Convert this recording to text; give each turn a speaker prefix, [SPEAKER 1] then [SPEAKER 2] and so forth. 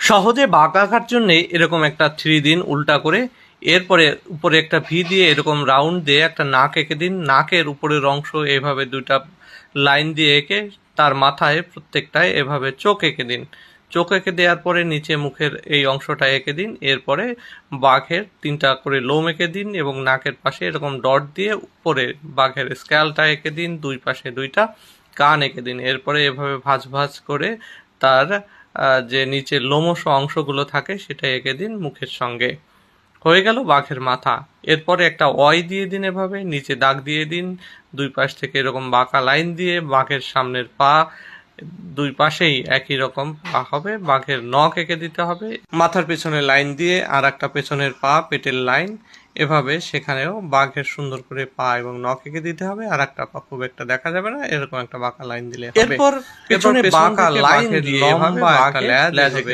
[SPEAKER 1] সহজে বাঁক আঁকার জন্য এরকম একটা 3 দিন উল্টা করে, এরপরে উপরে একটা ভি দিয়ে এরকম রাউন্ড দিয়ে একটা নাক এঁকে দিন। নাকের উপরের অংশ এভাবে 2টা লাইন দিয়ে এঁকে তার মাথায় প্রত্যেকটায় এভাবে চোখ এঁকে দিন। চোখ এঁকে দেওয়ার পরে নিচে মুখের এই অংশটা এঁকে দিন। এরপরে বাঘের 3টা করে লোম এঁকে দিন এবং নাকের পাশে এরকম ডট দিয়ে উপরে বাঘের স্ক্যালটা এঁকে দিন, 2 পাশে 2টা কান এঁকে দিন। এরপরে এভাবে ভাঁজ ভাঁজ করে তার যে নিচের লোমশ অংশগুলো থাকে সেটা এঁকে দিন মুখের সঙ্গে। হয়ে গেল বাঘের মাথা। এরপরে একটা অয় দিয়ে দিন, এভাবে নিচে দাগ দিয়ে দিন, 2 পাশ থেকে এরকম বাঁকা লাইন দিয়ে বাঘের সামনের পা 2 পাশেই একই রকম পা হবে। বাঘের নখ এঁকে দিতে হবে, মাথার পেছনে লাইন দিয়ে আর একটা পেছনের পা, পেটের লাইন, এভাবে সেখানেও বাঘের সুন্দর করে পা এবং নখ এঁকে দিতে হবে। আর একটা পা খুব একটা দেখা যাবে না, এরকম একটা বাঁকা লাইন দিলে হবে। এরপর পেছনে বাঁকা লাইন দিয়ে লম্বা একটা লেজ হবে।